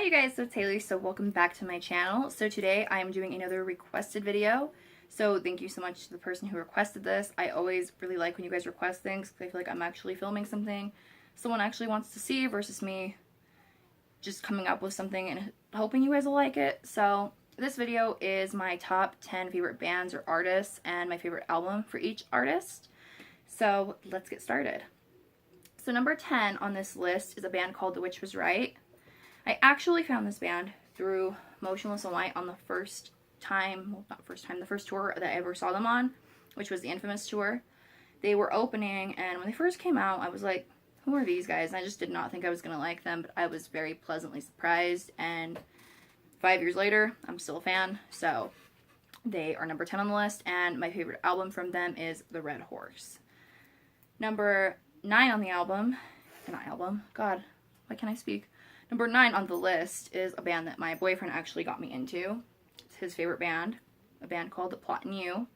you guys, so it's Hailey, so welcome back to my channel. So today I am doing another requested video. So thank you so much to the person who requested this. I always really like when you guys request things because I feel like I'm actually filming something someone actually wants to see versus me just coming up with something and hoping you guys will like it. So this video is my top 10 favorite bands or artists and my favorite album for each artist. So let's get started. So number 10 on this list is a band called The Witch Was Right. I actually found this band through Motionless in White on the first time, well, not first time, the first tour that I ever saw them on, which was the Infamous tour. They were opening, and when they first came out, I was like, who are these guys? And I just did not think I was going to like them, but I was very pleasantly surprised, and 5 years later, I'm still a fan, so they are number 10 on the list, and my favorite album from them is The Red Horse. Number 9 on the album, God, why can't I speak? Number 9 on the list is a band that my boyfriend actually got me into. It's his favorite band, a band called The Plot in You.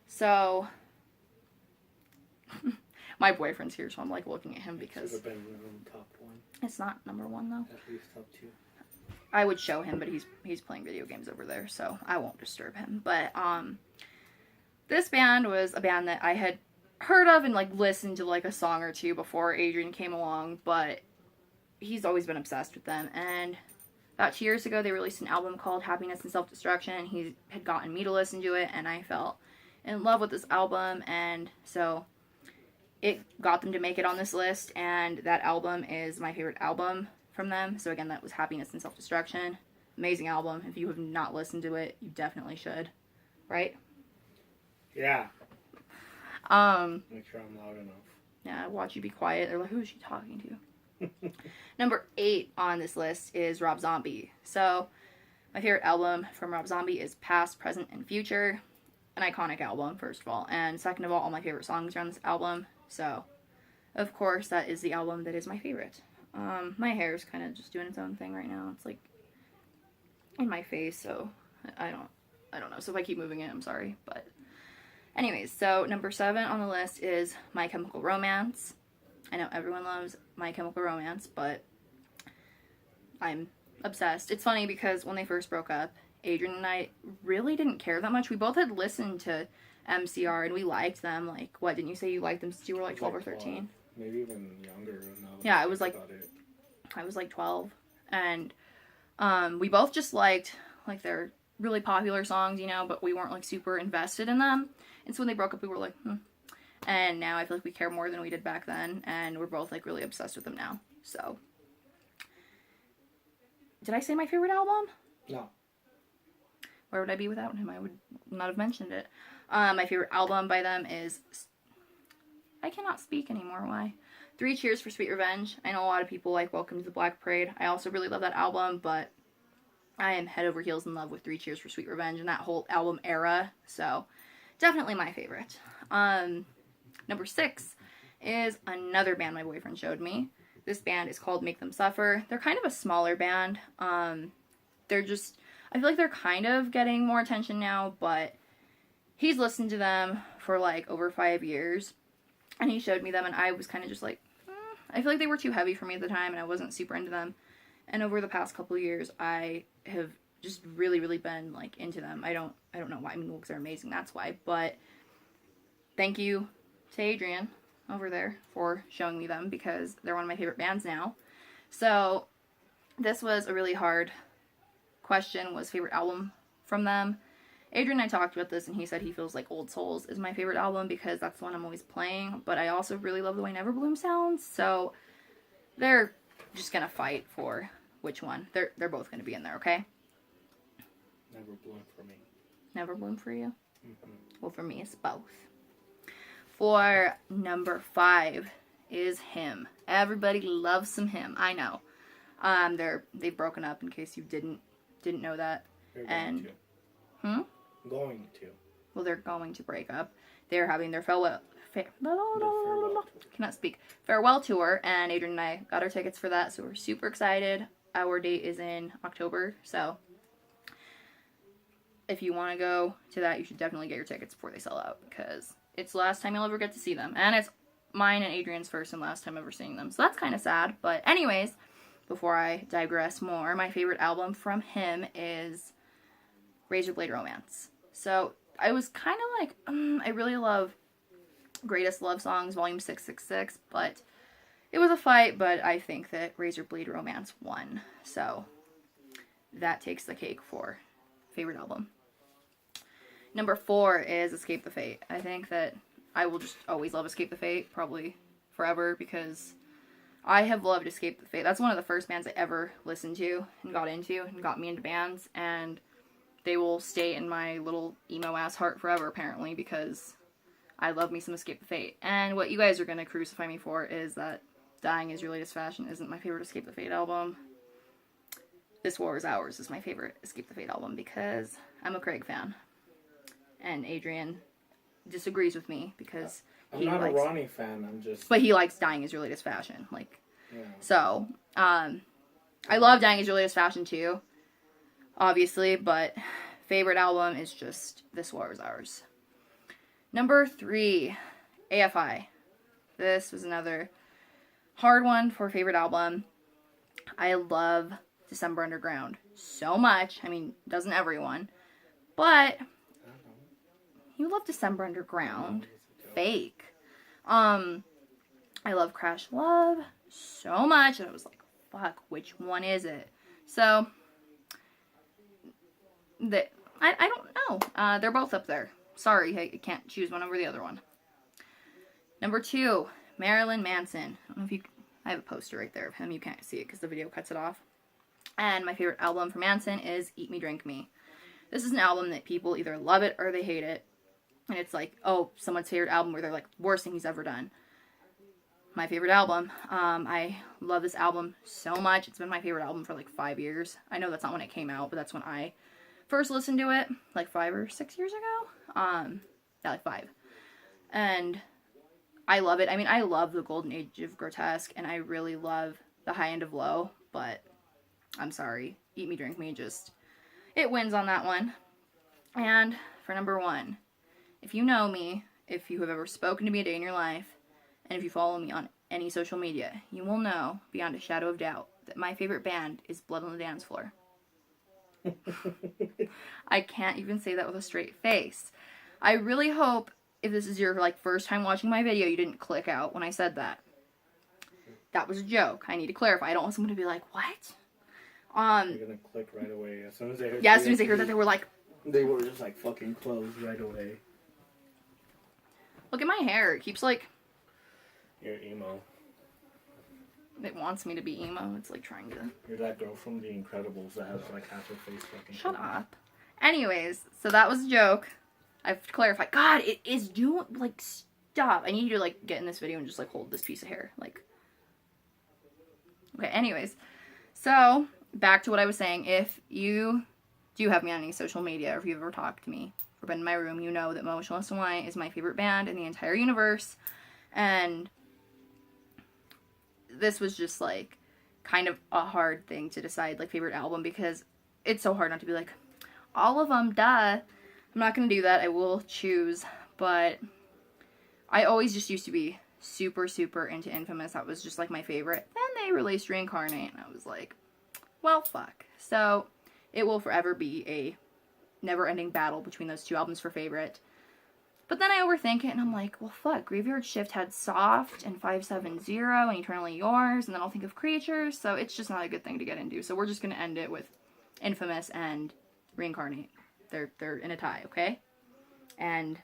So, my boyfriend's here, so I'm like looking at him because Has it been top one? It's not number 1 though. At least top 2. I would show him, but he's playing video games over there, so I won't disturb him. But this band was a band that I had heard of and like listened to like a song or two before Adrian came along, but he's always been obsessed with them. And about 2 years ago, they released an album called Happiness and Self-Destruction, and he had gotten me to listen to it, and I fell in love with this album, and so it got them to make it on this list, and that album is my favorite album from them. So again, that was Happiness and Self-Destruction. Amazing album. If you have not listened to it, you definitely should. Right? Yeah. Make sure I'm loud enough. Yeah, watch you be quiet. They're like, who is she talking to? Number 8 on this list is Rob Zombie. So, my favorite album from Rob Zombie is Past, Present, and Future. An iconic album, first of all. And second of all my favorite songs are on this album. So, of course, that is the album that is my favorite. My hair is kind of just doing its own thing right now. It's like in my face, so I don't know. So if I keep moving it, I'm sorry. But anyways, so number 7 on the list is My Chemical Romance. I know everyone loves My Chemical Romance, but I'm obsessed. It's funny because when they first broke up, Adrian and I really didn't care that much. We both had listened to MCR and we liked them. Like, what, didn't you say you liked them since you were like 12 or 13? Maybe even younger. Yeah, I was like 12. And we both just liked like their really popular songs, you know, but we weren't like super invested in them. And so when they broke up, we were like, And now I feel like we care more than we did back then, and we're both like really obsessed with them now. So, did I say my favorite album? No. Where would I be without him? I would not have mentioned it. My favorite album by them is, I cannot speak anymore, why? 3 Cheers for Sweet Revenge. I know a lot of people like Welcome to the Black Parade. I also really love that album, but I am head over heels in love with 3 Cheers for Sweet Revenge and that whole album era. So, definitely my favorite. Number 6 is another band my boyfriend showed me. This band is called Make Them Suffer. They're kind of a smaller band. They're just, I feel like they're kind of getting more attention now, but he's listened to them for like over 5 years, and he showed me them, and I was kind of just like, I feel like they were too heavy for me at the time, and I wasn't super into them. And over the past couple of years, I have just really, really been like into them. I don't know why. I mean, looks are amazing, that's why. But thank you to Adrian over there for showing me them because they're one of my favorite bands now. So this was a really hard question, was favorite album from them. Adrian and I talked about this, and he said he feels like Old Souls is my favorite album because that's the one I'm always playing, but I also really love the way Neverbloom sounds, so they're just gonna fight for which one. They're both gonna be in there, okay? Neverbloom for me. Neverbloom for you? Mm-hmm. Well, for me, it's both. For number 5 is Him. Everybody loves some Him. I know. They've broken up in case you didn't know that. They're going to. Going to. Well, they're going to break up. They're having their farewell tour, and Adrian and I got our tickets for that, so we're super excited. Our date is in October, so if you want to go to that, you should definitely get your tickets before they sell out, because it's the last time you'll ever get to see them, and it's mine and Adrian's first and last time ever seeing them, so that's kind of sad. But anyways, before I digress more, my favorite album from him is Razor Blade Romance. So I was kind of like, I really love Greatest Love Songs, Volume 666, but it was a fight, but I think that Razor Blade Romance won. So that takes the cake for favorite album. Number 4 is Escape the Fate. I think that I will just always love Escape the Fate, probably forever, because I have loved Escape the Fate. That's one of the first bands I ever listened to and got into and got me into bands, and they will stay in my little emo-ass heart forever, apparently, because I love me some Escape the Fate. And what you guys are going to crucify me for is that Dying Is Your Latest Fashion isn't my favorite Escape the Fate album. This War Is Ours is my favorite Escape the Fate album because I'm a Craig fan. And Adrian disagrees with me because I'm not a Ronnie fan, I'm just... But he likes Dying Is Your Latest Fashion. Like, yeah. So, I love Dying Is Your Latest Fashion too, obviously, but favorite album is just This War Is Ours. Number 3, AFI. This was another hard one for favorite album. I love December Underground so much. I mean, doesn't everyone? But you love December Underground. Fake. I love Crash Love so much. And I was like, fuck, which one is it? So, I don't know. They're both up there. Sorry, I can't choose one over the other one. Number 2, Marilyn Manson. I don't know if you... I have a poster right there of him. You can't see it because the video cuts it off. And my favorite album from Manson is Eat Me, Drink Me. This is an album that people either love it or they hate it. And it's like, oh, someone's favorite album where they're like, worst thing he's ever done. My favorite album. I love this album so much. It's been my favorite album for like 5 years. I know that's not when it came out, but that's when I first listened to it, like 5 or 6 years ago. Yeah, like 5. And I love it. I mean, I love the golden age of grotesque, and I really love the high end of low, but I'm sorry. Eat Me, Drink Me, just, it wins on that one. And for number 1, if you know me, if you have ever spoken to me a day in your life, and if you follow me on any social media, you will know, beyond a shadow of doubt, that my favorite band is Blood on the Dance Floor. I can't even say that with a straight face. I really hope if this is your like first time watching my video, you didn't click out when I said that. That was a joke. I need to clarify. I don't want someone to be like, what? You're gonna click right away as soon as they heard. Yeah, as soon as they heard that, they were like... They were just like fucking closed right away. Look at my hair. It keeps like... You're emo. It wants me to be emo. It's like trying to... You're that girl from The Incredibles that has like half her face fucking... Shut up. Anyways, so that was a joke. I've clarified. God, it is doing... Like, stop. I need you to like get in this video and just like hold this piece of hair. Like... Okay, anyways. So, back to what I was saying. If you do have me on any social media, or if you've ever talked to me, or been in my room, you know that Motionless in White is my favorite band in the entire universe. And this was just like kind of a hard thing to decide, like favorite album, because it's so hard not to be like, all of them, duh. I'm not going to do that. I will choose, but I always just used to be super, super into Infamous. That was just like my favorite. Then they released Reincarnate, and I was like, well, fuck. So it will forever be a never-ending battle between those two albums for favorite. But then I overthink it, and I'm like, well, fuck, Graveyard Shift had Soft and 570 and Eternally Yours, and then I'll think of Creatures, so it's just not a good thing to get into. So we're just going to end it with Infamous and Reincarnate. They're in a tie, okay? And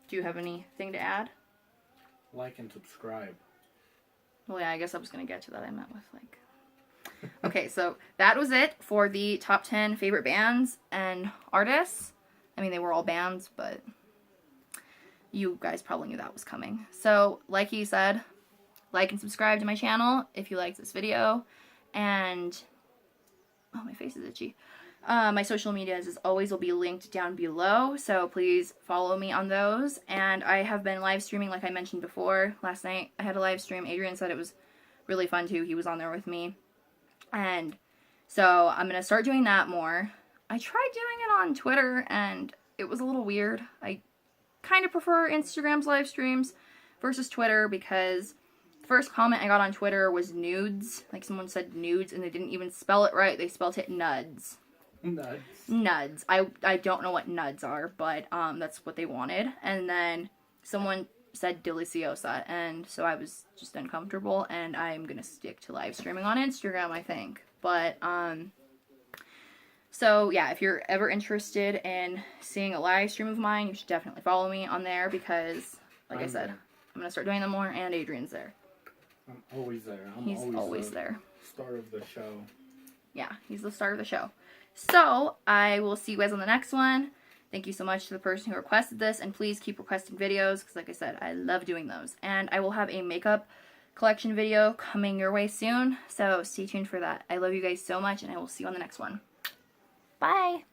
do you have anything to add? Like and subscribe. Well, yeah, I guess I was going to get to that. I meant with, like... Okay, so that was it for the top 10 favorite bands and artists. I mean, they were all bands, but you guys probably knew that was coming. So, like he said, like and subscribe to my channel if you liked this video. And, oh, my face is itchy. My social medias, as always, will be linked down below, so please follow me on those. And I have been live streaming, like I mentioned before. Last night, I had a live stream. Adrian said it was really fun, too. He was on there with me. And so I'm going to start doing that more. I tried doing it on Twitter, and it was a little weird. I kind of prefer Instagram's live streams versus Twitter because The first comment I got on Twitter was nudes. Like someone said nudes and they didn't even spell it right. They spelled it nuds. Nuts. Nuds. I don't know what nuds are, but that's what they wanted. And then someone said deliciosa, and so I was just uncomfortable, and I'm gonna stick to live streaming on Instagram, I think. But so yeah, if you're ever interested in seeing a live stream of mine, you should definitely follow me on there, because like I said, I'm gonna start doing them more, and Adrian's there. I'm always there. He's always there. Star of the show. Yeah, he's the star of the show. So I will see you guys on the next one. Thank you so much to the person who requested this, and please keep requesting videos, because like I said, I love doing those. And I will have a makeup collection video coming your way soon, so stay tuned for that. I love you guys so much, and I will see you on the next one. Bye!